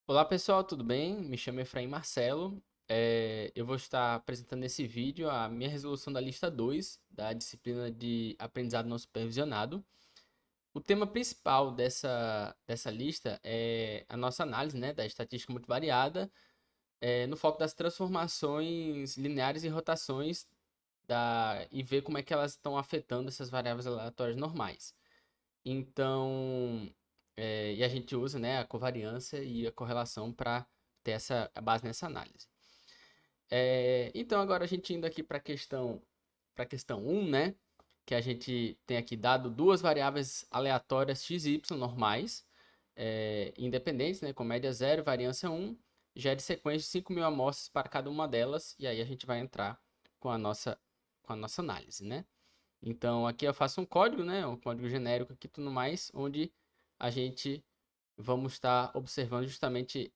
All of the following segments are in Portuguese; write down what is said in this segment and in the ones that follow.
Olá pessoal, tudo bem? Me chamo Efraim Marcelo. Eu vou estar apresentando nesse vídeo a minha resolução da lista 2 da disciplina de aprendizado não supervisionado. O tema principal dessa lista é a nossa análise, né, da estatística multivariada, no foco das transformações lineares e rotações e ver como é que elas estão afetando essas variáveis aleatórias normais. Então, e a gente usa, né, a covariância e a correlação para ter essa a base nessa análise. Então, agora a gente indo aqui para a questão 1, né, que a gente tem aqui dado duas variáveis aleatórias x e y normais, independentes, né, com média zero e variância 1, gere sequência de 5.000 amostras para cada uma delas, e aí a gente vai entrar com a nossa análise, né? Então aqui eu faço um código, né? Um código genérico aqui e tudo mais, onde a gente vamos estar observando justamente,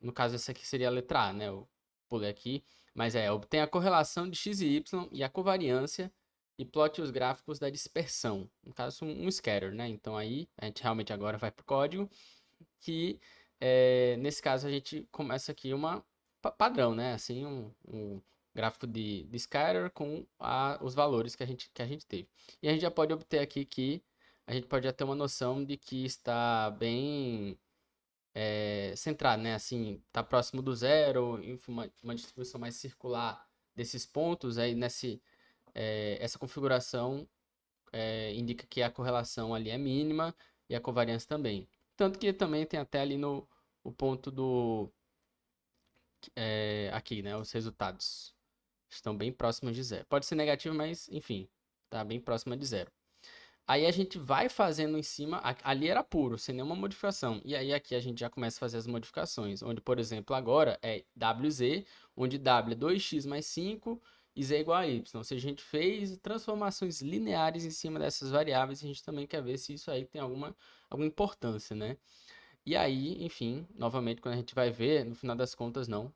no caso essa aqui seria a letra A, né? Eu pulei aqui, mas obtém a correlação de x e y e a covariância e plote os gráficos da dispersão. No caso, um scatter, né? Então aí a gente realmente agora vai para o código, que nesse caso a gente começa aqui uma padrão, né? Assim, um gráfico de scatter com os valores que a gente teve. E a gente já pode obter aqui que a gente pode já ter uma noção de que está bem centrado, né? Assim, está próximo do zero, enfim, uma distribuição mais circular desses pontos. Aí essa configuração indica que a correlação ali é mínima e a covariância também. Tanto que também tem até ali no o ponto aqui, né? Os resultados estão bem próximos de zero. Pode ser negativo, mas enfim, tá bem próxima de zero. Aí a gente vai fazendo em cima, ali era puro, sem nenhuma modificação. E aí aqui a gente já começa a fazer as modificações, onde, por exemplo, agora é WZ, onde W é 2x mais 5 e Z é igual a Y. Ou seja, a gente fez transformações lineares em cima dessas variáveis e a gente também quer ver se isso aí tem alguma importância, né? E aí, enfim, novamente, quando a gente vai ver, no final das contas, não,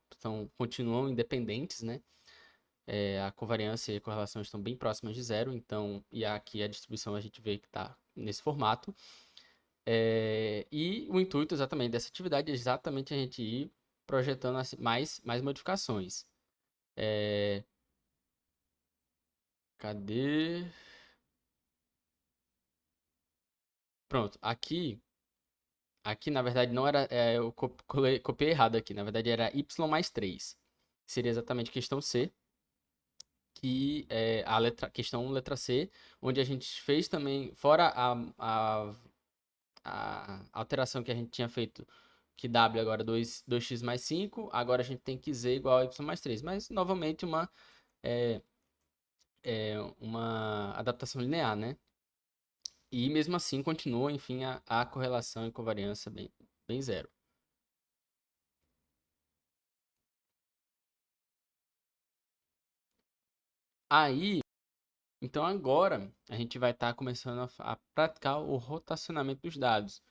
continuam independentes, né? A covariância e a correlação estão bem próximas de zero, então, e aqui a distribuição a gente vê que está nesse formato. E o intuito exatamente dessa atividade é exatamente a gente ir projetando assim, mais modificações. Cadê? Pronto, aqui na verdade não era, eu copiei errado aqui, na verdade era y mais 3. Seria exatamente a questão C, que é questão letra C, onde a gente fez também, fora a alteração que a gente tinha feito, que W agora 2x mais 5, agora a gente tem que Z igual a Y mais 3. Mas, novamente, é, uma adaptação linear, né? E mesmo assim continua, enfim, a correlação e covariância bem zero. Aí, então agora a gente vai estar começando a praticar o rotacionamento dos dados.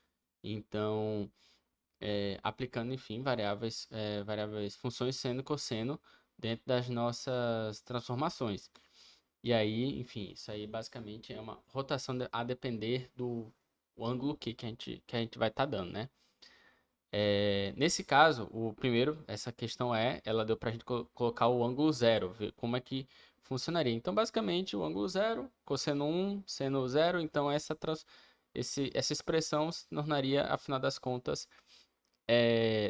Então, aplicando, enfim, variáveis, funções seno e cosseno dentro das nossas transformações. E aí, enfim, isso aí basicamente é uma rotação a depender do o ângulo que a gente vai estar dando, né? Nesse caso, o primeiro, essa questão ela deu para a gente colocar o ângulo zero, ver como é que funcionaria. Então, basicamente, o ângulo zero, cosseno 1, seno zero, então essa expressão se tornaria, afinal das contas,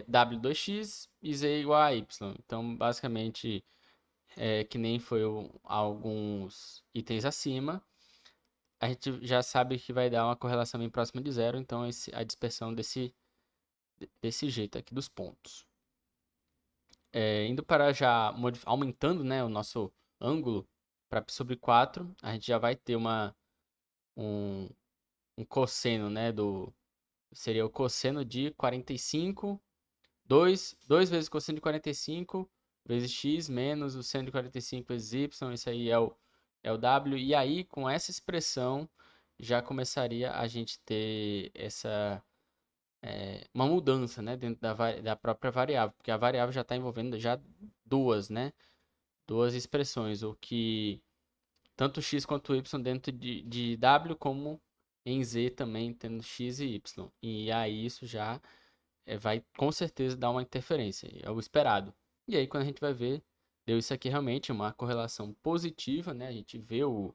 W2x e Z igual a Y. Então, basicamente, que nem foi alguns itens acima, a gente já sabe que vai dar uma correlação bem próxima de zero, então a dispersão desse jeito aqui dos pontos. Indo para já aumentando, né, o nosso ângulo para π sobre 4, a gente já vai ter um, um cosseno, né, seria o cosseno de 45, 2 vezes cosseno de 45 vezes x menos o seno de 45 vezes y, isso aí é o w, e aí com essa expressão já começaria a gente ter uma mudança, né, dentro da própria variável, porque a variável já está envolvendo já duas expressões, o que tanto x quanto y dentro de w, como em z também tendo x e y, e aí isso já vai com certeza dar uma interferência, é o esperado. E aí quando a gente vai ver, deu isso aqui realmente uma correlação positiva, né? A gente vê o,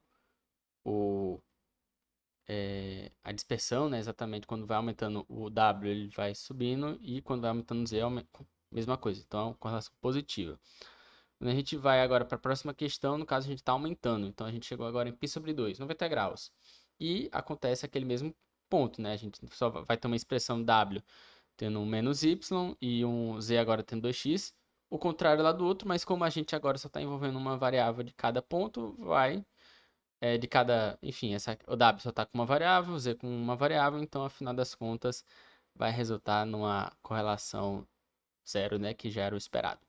a dispersão, né? Exatamente quando vai aumentando o W, ele vai subindo, e quando vai aumentando o Z, mesma coisa. Então, é uma correlação positiva. Quando a gente vai agora para a próxima questão, no caso a gente está aumentando. Então, a gente chegou agora em π sobre 2, 90 graus. E acontece aquele mesmo ponto, né? A gente só vai ter uma expressão W tendo um menos y e um z agora tendo 2x. O contrário lá do outro, mas como a gente agora só está envolvendo uma variável de cada ponto, de cada, enfim, o w só está com uma variável, o z com uma variável, então, afinal das contas, vai resultar numa correlação zero, né, que já era o esperado.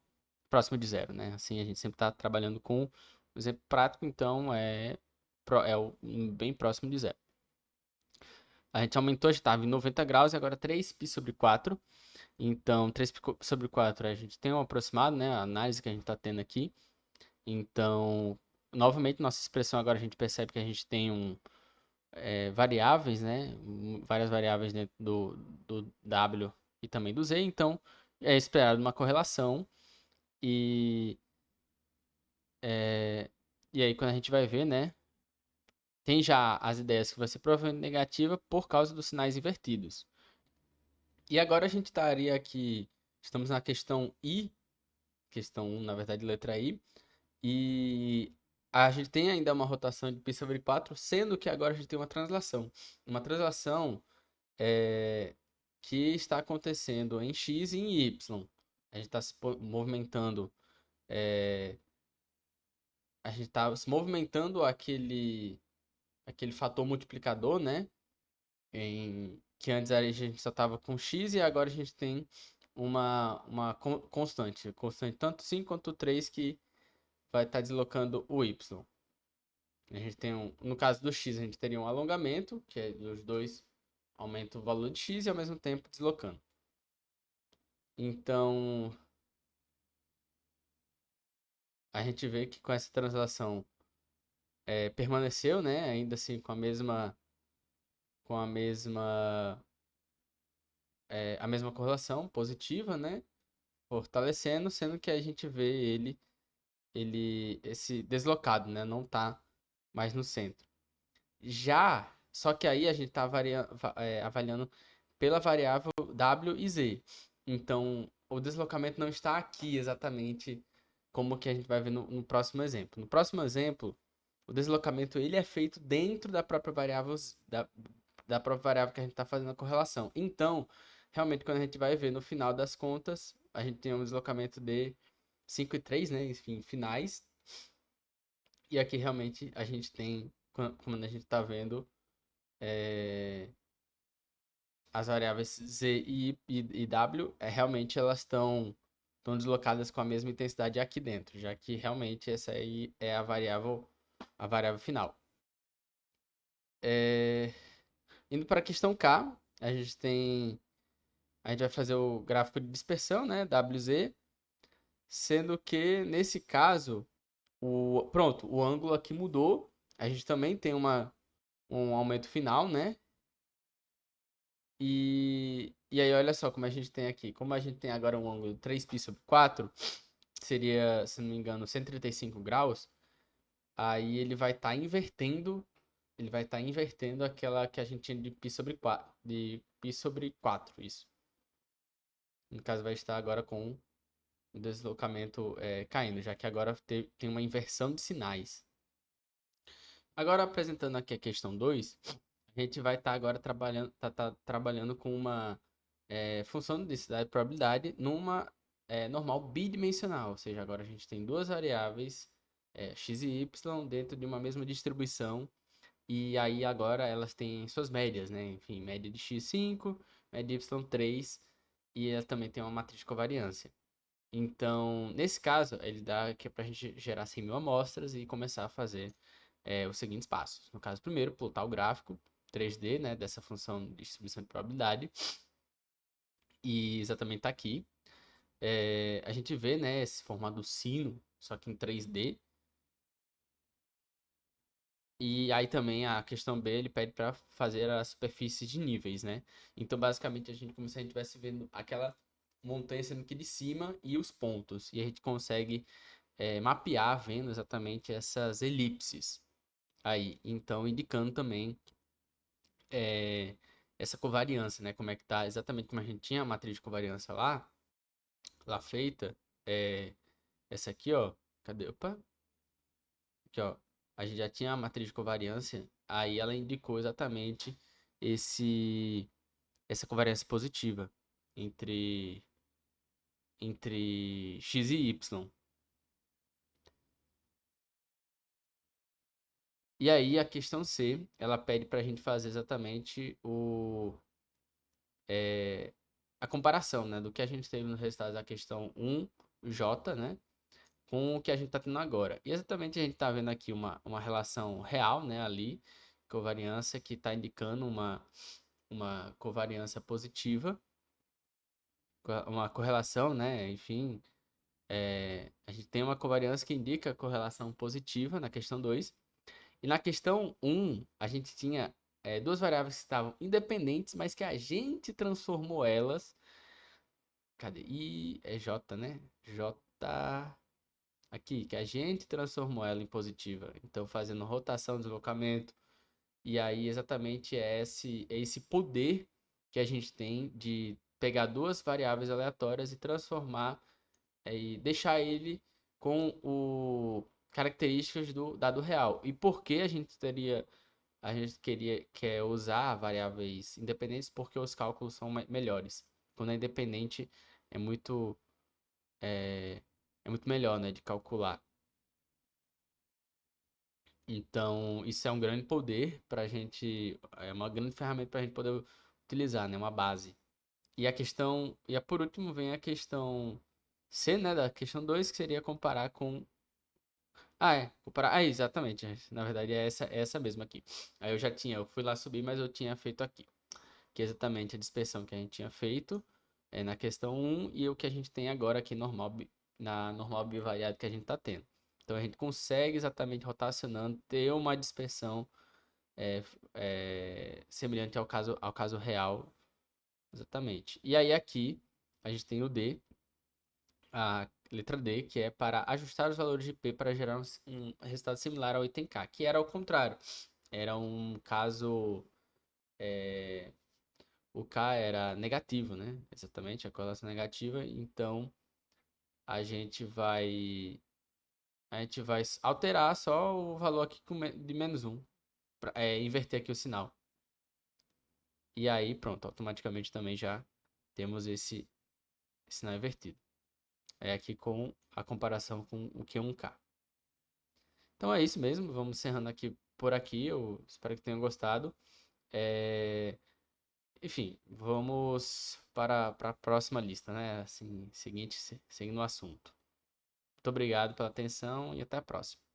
Próximo de zero, né? Assim, a gente sempre está trabalhando com o exemplo prático, então bem próximo de zero. A gente aumentou, a gente estava em 90 graus e agora 3π sobre 4. Então, 3π sobre 4 a gente tem um aproximado, né? A análise que a gente está tendo aqui. Então, novamente, nossa expressão agora a gente percebe que a gente tem variáveis, né? Várias variáveis dentro do W e também do Z. Então, é esperado uma correlação. E, e aí, quando a gente vai ver, né? Tem já as ideias que vai ser provavelmente negativa por causa dos sinais invertidos. E agora a gente estaria aqui, estamos na questão I, questão 1, na verdade, letra I. E a gente tem ainda uma rotação de π sobre 4, sendo que agora a gente tem uma translação. Uma translação que está acontecendo em x e em y. A gente está se movimentando, a gente está se movimentando aquele fator multiplicador, né? Que antes a gente só estava com x e agora a gente tem uma constante. Constante tanto 5 quanto 3 que vai estar deslocando o y. A gente tem no caso do x, a gente teria um alongamento, que é os dois aumentam o valor de x e ao mesmo tempo deslocando. Então, a gente vê que com essa translação permaneceu, né? Ainda assim com a mesma correlação positiva, né? Fortalecendo, sendo que a gente vê esse deslocado, né? Não tá mais no centro. Só que aí a gente está avaliando pela variável W e Z. Então, o deslocamento não está aqui exatamente como que a gente vai ver no próximo exemplo. No próximo exemplo, o deslocamento ele é feito dentro da própria variável, da própria variável que a gente está fazendo a correlação. Então, realmente, quando a gente vai ver no final das contas, a gente tem um deslocamento de 5 e 3, né? Enfim, finais. E aqui realmente a gente tem, como a gente está vendo, as variáveis z e w, realmente elas estão deslocadas com a mesma intensidade aqui dentro, já que realmente essa aí é a variável final. Indo para a questão K, a gente vai fazer o gráfico de dispersão, né, WZ, sendo que nesse caso, pronto, o ângulo aqui mudou, a gente também tem um aumento final, né, e aí, olha só como a gente tem aqui. Como a gente tem agora um ângulo 3π sobre 4, seria, se não me engano, 135 graus. Aí ele vai estar invertendo aquela que a gente tinha de π sobre 4, isso. No caso, vai estar agora com o deslocamento caindo, já que agora tem uma inversão de sinais. Agora, apresentando aqui a questão 2, a gente vai estar agora trabalhando com uma função de densidade e probabilidade numa normal bidimensional, ou seja, agora a gente tem duas variáveis, x e y, dentro de uma mesma distribuição, e aí agora elas têm suas médias, né? Enfim, média de x5, média de y3, e ela também tem uma matriz de covariância. Então, nesse caso, ele dá que é para a gente gerar 100.000 amostras e começar a fazer os seguintes passos. No caso, primeiro, plotar o gráfico 3D, né, dessa função de distribuição de probabilidade. E exatamente está aqui. A gente vê, né, esse formato do sino, só que em 3D. E aí também a questão B, ele pede para fazer a superfície de níveis, né? Então, basicamente, a gente como se a gente estivesse vendo aquela montanha sendo aqui de cima e os pontos. E a gente consegue mapear vendo exatamente essas elipses aí. Então, indicando também é, essa covariância, né? Como é que tá, exatamente como a gente tinha a matriz de covariância lá feita. É, essa aqui, ó. Cadê? Opa. Aqui, ó. A gente já tinha a matriz de covariância. Aí ela indicou exatamente esse, essa covariância positiva entre, entre x e y. E aí a questão C, ela pede para a gente fazer exatamente a comparação, né, do que a gente teve nos resultados da questão 1J, né, com o que a gente está tendo agora. E exatamente a gente está vendo aqui uma relação real, né, ali, covariância que está indicando uma covariância positiva, uma correlação, né, enfim, a gente tem uma covariância que indica correlação positiva na questão 2. E na questão 1, a gente tinha duas variáveis que estavam independentes, mas que a gente transformou elas. Cadê? I é J, né? J aqui, que a gente transformou ela em positiva. Então, fazendo rotação, deslocamento. E aí, exatamente é esse poder que a gente tem de pegar duas variáveis aleatórias e transformar e deixar ele com o características do dado real. E por que a gente quer usar variáveis independentes? Porque os cálculos são melhores. Quando é independente é muito é, é muito melhor, né, de calcular. Então, isso é um grande poder para a gente, é uma grande ferramenta para a gente poder utilizar, né, uma base. Por último vem a questão C, né, da questão 2 que seria comparar com. Comparar. Exatamente. Na verdade, é essa mesma aqui. Aí eu fui lá subir, mas eu tinha feito aqui. Que é exatamente a dispersão que a gente tinha feito na questão 1 e o que a gente tem agora aqui na normal bivariada que a gente está tendo. Então, a gente consegue exatamente rotacionando ter uma dispersão semelhante ao caso real. Exatamente. E aí aqui a gente tem o D, a letra D, que é para ajustar os valores de P para gerar um resultado similar ao item K, que era ao contrário. Era um caso. O K era negativo, né? Exatamente, a correlação negativa. Então a gente vai. A gente vai alterar só o valor aqui de -1. Inverter aqui o sinal. E aí, pronto, automaticamente também já temos esse sinal invertido. É aqui com a comparação com o Q1K. Então é isso mesmo, vamos encerrando aqui por aqui. Eu espero que tenham gostado. É, Enfim, vamos para a próxima lista, né? Assim, seguinte, seguindo o assunto. Muito obrigado pela atenção e até a próxima.